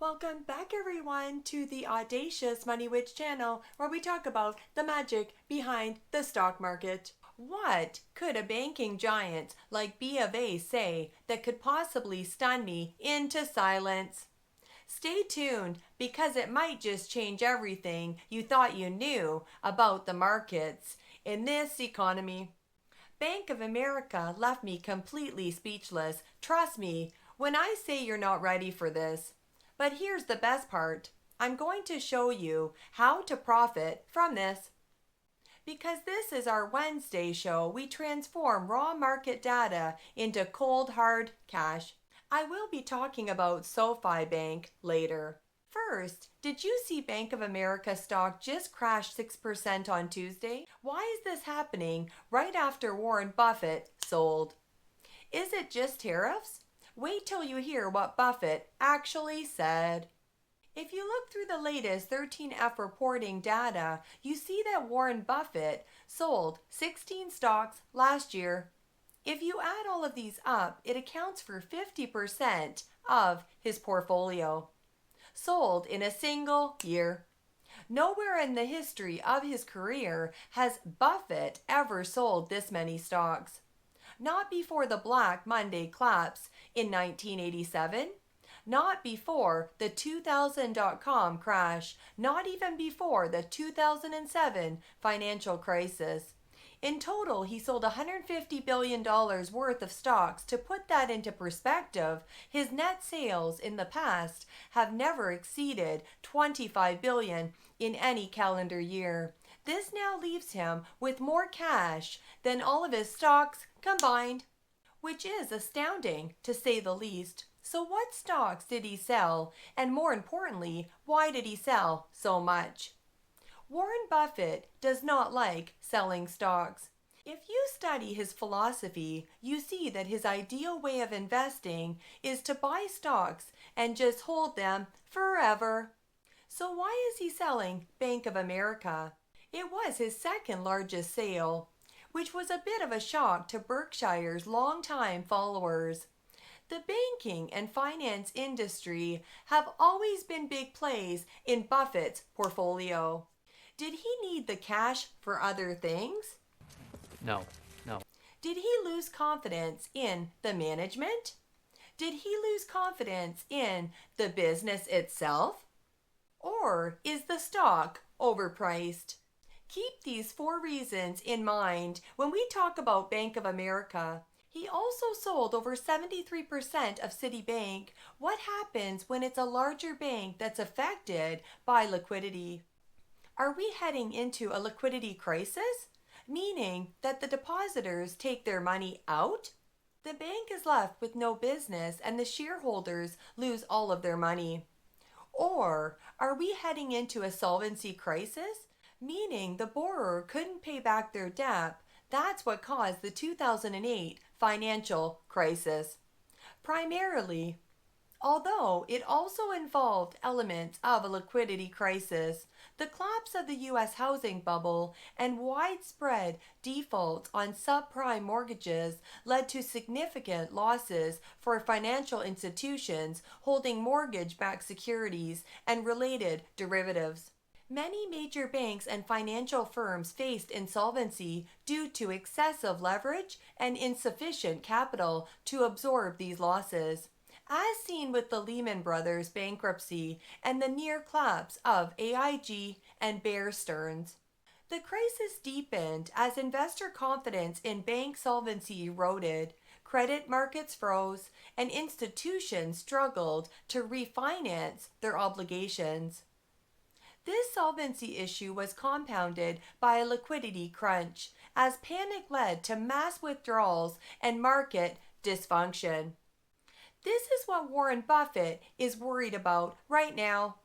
Welcome back everyone to the Audacious Money Witch channel where we talk about the magic behind the stock market. What could a banking giant like B of A say that could possibly stun me into silence? Stay tuned because it might just change everything you thought you knew about the markets in this economy. Bank of America left me completely speechless. Trust me when I say you're not ready for this. But here's the best part. I'm going to show you how to profit from this. Because this is our Wednesday show, we transform raw market data into cold hard cash. I will be talking about SoFi Bank later. First, did you see Bank of America stock just crashed 6% on Tuesday? Why is this happening right after Warren Buffett sold? Is it just tariffs? Wait till you hear what Buffett actually said. If you look through the latest 13F reporting data, you see that Warren Buffett sold 16 stocks last year. If you add all of these up, it accounts for 50% of his portfolio. Sold in a single year. Nowhere in the history of his career has Buffett ever sold this many stocks. Not before the Black Monday collapse in 1987, not before the 2000.com crash, not even before the 2007 financial crisis. In total, he sold $150 billion worth of stocks. To put that into perspective, his net sales in the past have never exceeded $25 billion in any calendar year. This now leaves him with more cash than all of his stocks combined, which is astounding to say the least. So what stocks did he sell? And more importantly, why did he sell so much? Warren Buffett does not like selling stocks. If you study his philosophy, you see that his ideal way of investing is to buy stocks and just hold them forever. So why is he selling Bank of America? It was his second largest sale, which was a bit of a shock to Berkshire's longtime followers. The banking and finance industry have always been big plays in Buffett's portfolio. Did he need the cash for other things? No. Did he lose confidence in the management? Did he lose confidence in the business itself? Or is the stock overpriced? Keep these 4 reasons in mind when we talk about Bank of America. He also sold over 73% of Citibank. What happens when it's a larger bank that's affected by liquidity? Are we heading into a liquidity crisis? Meaning that the depositors take their money out? The bank is left with no business and the shareholders lose all of their money. Or are we heading into a solvency crisis? Meaning the borrower couldn't pay back their debt. That's what caused the 2008 financial crisis. Primarily, although it also involved elements of a liquidity crisis, the collapse of the U.S. housing bubble and widespread defaults on subprime mortgages led to significant losses for financial institutions holding mortgage-backed securities and related derivatives. Many major banks and financial firms faced insolvency due to excessive leverage and insufficient capital to absorb these losses, as seen with the Lehman Brothers bankruptcy and the near collapse of AIG and Bear Stearns. The crisis deepened as investor confidence in bank solvency eroded, credit markets froze, and institutions struggled to refinance their obligations. This solvency issue was compounded by a liquidity crunch, as panic led to mass withdrawals and market dysfunction. This is what Warren Buffett is worried about right now.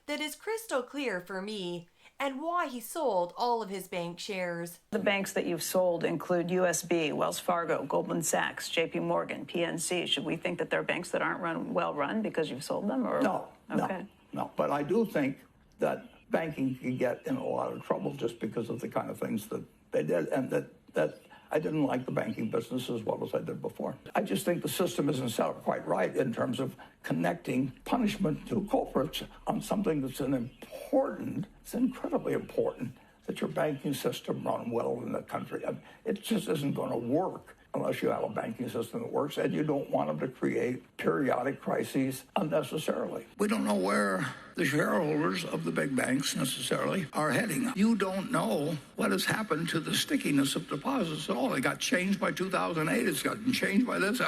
That is crystal clear for me, and why he sold all of his bank shares. The banks that you've sold include USB, Wells Fargo, Goldman Sachs, JP Morgan, PNC. Should we think that they're banks that aren't well run because you've sold them? Or? No, okay. no. But I do think that banking can get in a lot of trouble just because of the kind of things that they did, and that I didn't like the banking business as well as I did before. I just think the system isn't set up quite right in terms of connecting punishment to culprits on something that's it's incredibly important that your banking system run well in the country. It just isn't going to work unless you have a banking system that works, and you don't want them to create periodic crises unnecessarily. We don't know where the shareholders of the big banks necessarily are heading. You don't know what has happened to the stickiness of deposits at all. It got changed by 2008. It's gotten changed by this.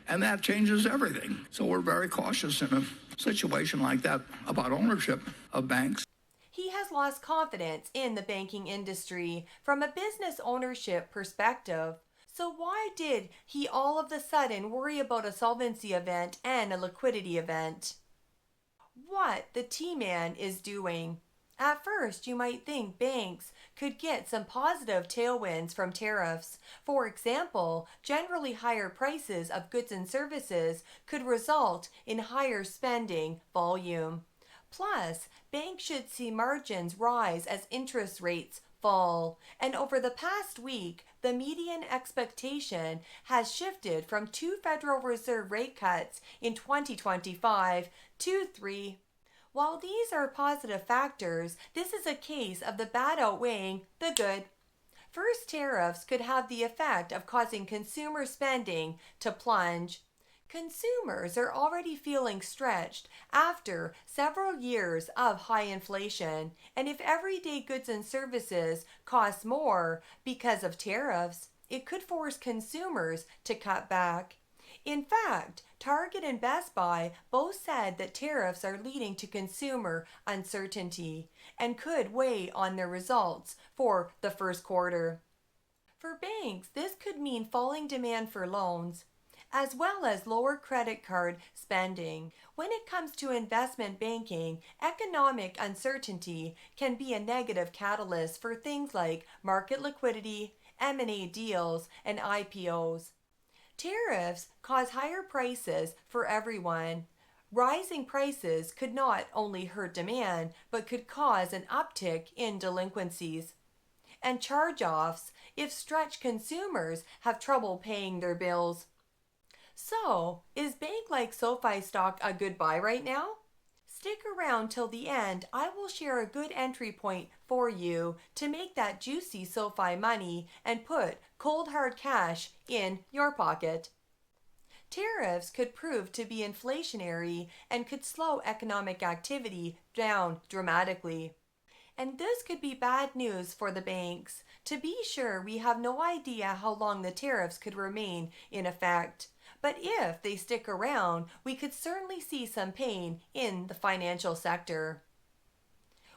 And that changes everything. So we're very cautious in a situation like that about ownership of banks. He has lost confidence in the banking industry from a business ownership perspective. So why did he all of a sudden worry about a solvency event and a liquidity event? What the T-Man is doing. At first, you might think banks could get some positive tailwinds from tariffs. For example, generally higher prices of goods and services could result in higher spending volume. Plus, banks should see margins rise as interest rates fall. And over the past week, the median expectation has shifted from 2 Federal Reserve rate cuts in 2025 to 3. While these are positive factors, this is a case of the bad outweighing the good. First, tariffs could have the effect of causing consumer spending to plunge. Consumers are already feeling stretched after several years of high inflation, and if everyday goods and services cost more because of tariffs, it could force consumers to cut back. In fact, Target and Best Buy both said that tariffs are leading to consumer uncertainty and could weigh on their results for the first quarter. For banks, this could mean falling demand for loans, as well as lower credit card spending. When it comes to investment banking, economic uncertainty can be a negative catalyst for things like market liquidity, M&A deals, and IPOs. Tariffs cause higher prices for everyone. Rising prices could not only hurt demand, but could cause an uptick in delinquencies and charge-offs if stretched consumers have trouble paying their bills. So, is bank like SoFi stock a good buy right now? Stick around till the end. I will share a good entry point for you to make that juicy SoFi money and put cold hard cash in your pocket. Tariffs could prove to be inflationary and could slow economic activity down dramatically. And this could be bad news for the banks. To be sure, we have no idea how long the tariffs could remain in effect. But if they stick around, we could certainly see some pain in the financial sector.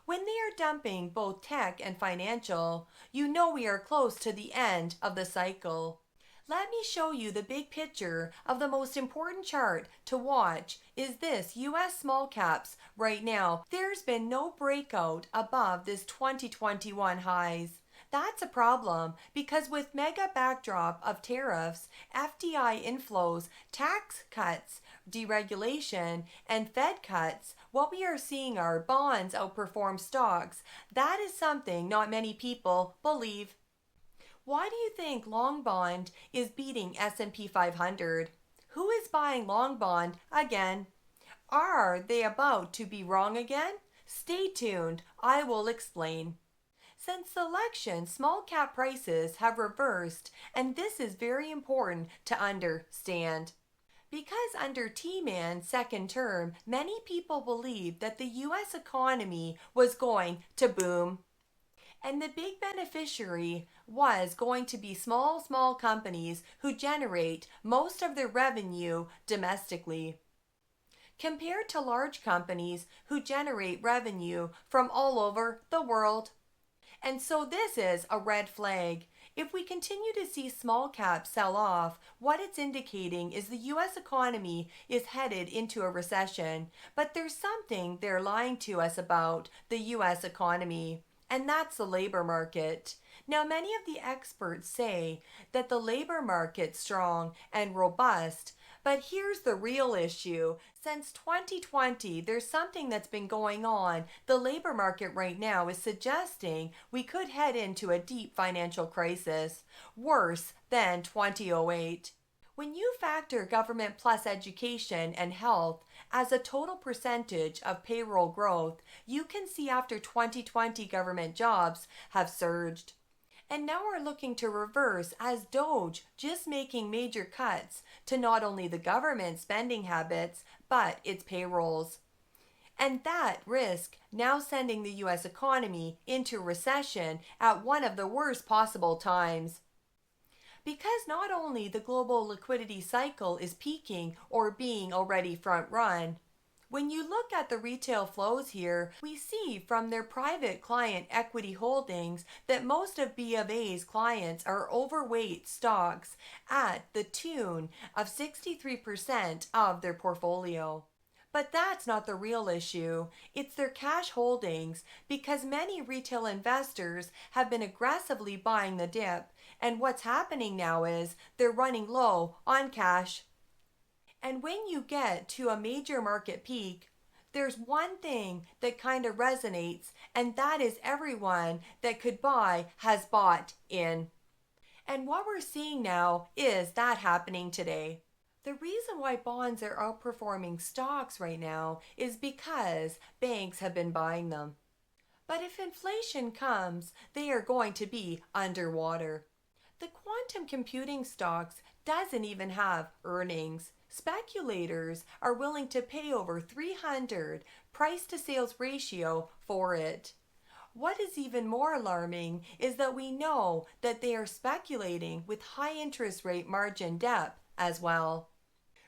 When they are dumping both tech and financial, you know we are close to the end of the cycle. Let me show you the big picture of the most important chart to watch is this US small caps right now. There's been no breakout above this 2021 highs. That's a problem because with mega backdrop of tariffs, FDI inflows, tax cuts, deregulation, and Fed cuts, what we are seeing are bonds outperform stocks. That is something not many people believe. Why do you think long bond is beating S&P 500? Who is buying long bond again? Are they about to be wrong again? Stay tuned, I will explain. Since the election, small cap prices have reversed, and this is very important to understand. Because under T-Man's second term, many people believed that the US economy was going to boom. And the big beneficiary was going to be small companies who generate most of their revenue domestically, compared to large companies who generate revenue from all over the world. And so this is a red flag. If we continue to see small caps sell off, what it's indicating is the US economy is headed into a recession. But there's something they're lying to us about the US economy, and that's the labor market. Now, many of the experts say that the labor market's strong and robust, But here's the real issue. Since 2020, there's something that's been going on. The labor market right now is suggesting we could head into a deep financial crisis, worse than 2008. When you factor government plus education and health as a total percentage of payroll growth, you can see after 2020 government jobs have surged. And now we're looking to reverse as Doge just making major cuts to not only the government spending habits, but its payrolls. And that risk now sending the US economy into recession at one of the worst possible times. Because not only the global liquidity cycle is peaking or being already front run, when you look at the retail flows here, we see from their private client equity holdings that most of B of A's clients are overweight stocks at the tune of 63% of their portfolio. But that's not the real issue. It's their cash holdings because many retail investors have been aggressively buying the dip, and what's happening now is they're running low on cash. And when you get to a major market peak, there's one thing that kind of resonates, and that is everyone that could buy has bought in. And what we're seeing now is that happening today. The reason why bonds are outperforming stocks right now is because banks have been buying them. But if inflation comes, they are going to be underwater. The quantum computing stocks doesn't even have earnings. Speculators are willing to pay over 300 price to sales ratio for it. What is even more alarming is that we know that they are speculating with high interest rate margin debt as well.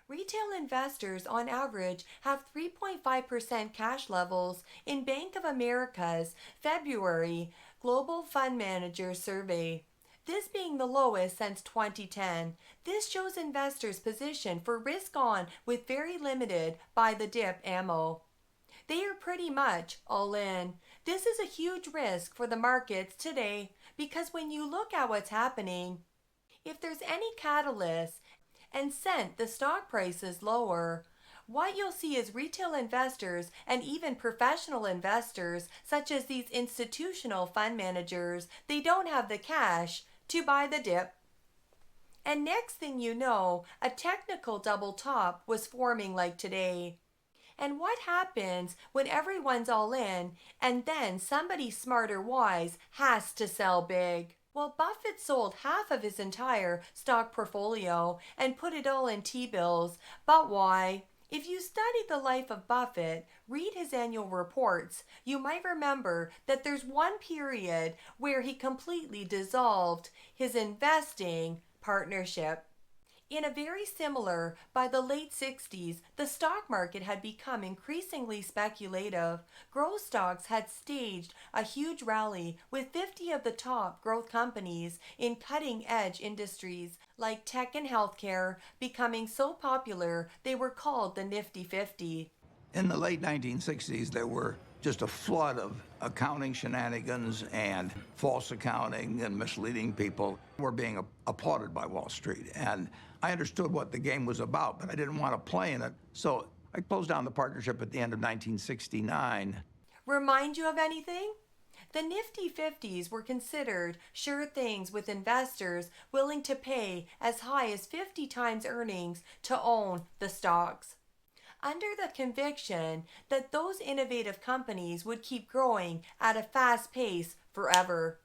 Retail investors on average have 3.5% cash levels in Bank of America's February Global Fund Manager Survey. This being the lowest since 2010, this shows investors' position for risk on with very limited buy the dip ammo. They are pretty much all in. This is a huge risk for the markets today because when you look at what's happening, if there's any catalyst and sent the stock prices lower, what you'll see is retail investors and even professional investors, such as these institutional fund managers, they don't have the cash to buy the dip. And next thing you know, a technical double top was forming like today. And what happens when everyone's all in and then somebody smart or wise has to sell big? Well, Buffett sold half of his entire stock portfolio and put it all in T-bills. But why? If you study the life of Buffett, read his annual reports, you might remember that there's one period where he completely dissolved his investing partnership. In a very similar, by the late 60s, the stock market had become increasingly speculative. Growth stocks had staged a huge rally with 50 of the top growth companies in cutting-edge industries like tech and healthcare becoming so popular they were called the Nifty 50. In the late 1960s, there were just a flood of accounting shenanigans and false accounting and misleading people were being applauded by Wall Street. And I understood what the game was about, but I didn't want to play in it. So I closed down the partnership at the end of 1969. Remind you of anything? The Nifty 50s were considered sure things with investors willing to pay as high as 50 times earnings to own the stocks, under the conviction that those innovative companies would keep growing at a fast pace forever.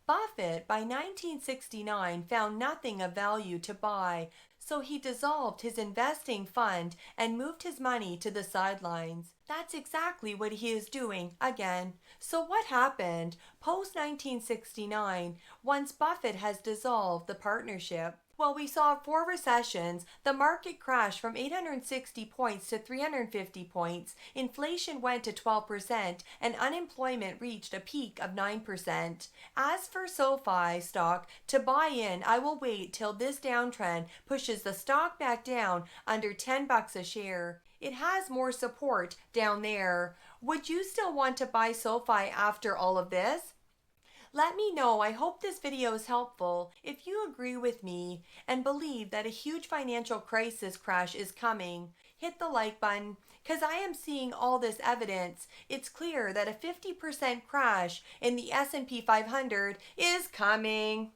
Buffett, by 1969, found nothing of value to buy, so he dissolved his investing fund and moved his money to the sidelines. That's exactly what he is doing again. So what happened post-1969 once Buffett has dissolved the partnership? Well, we saw 4 recessions, the market crashed from 860 points to 350 points, inflation went to 12%, and unemployment reached a peak of 9%. As for SoFi stock, to buy in, I will wait till this downtrend pushes the stock back down under $10 a share. It has more support down there. Would you still want to buy SoFi after all of this? Let me know. I hope this video is helpful. If you agree with me and believe that a huge financial crisis crash is coming, hit the like button because I am seeing all this evidence. It's clear that a 50% crash in the S&P 500 is coming.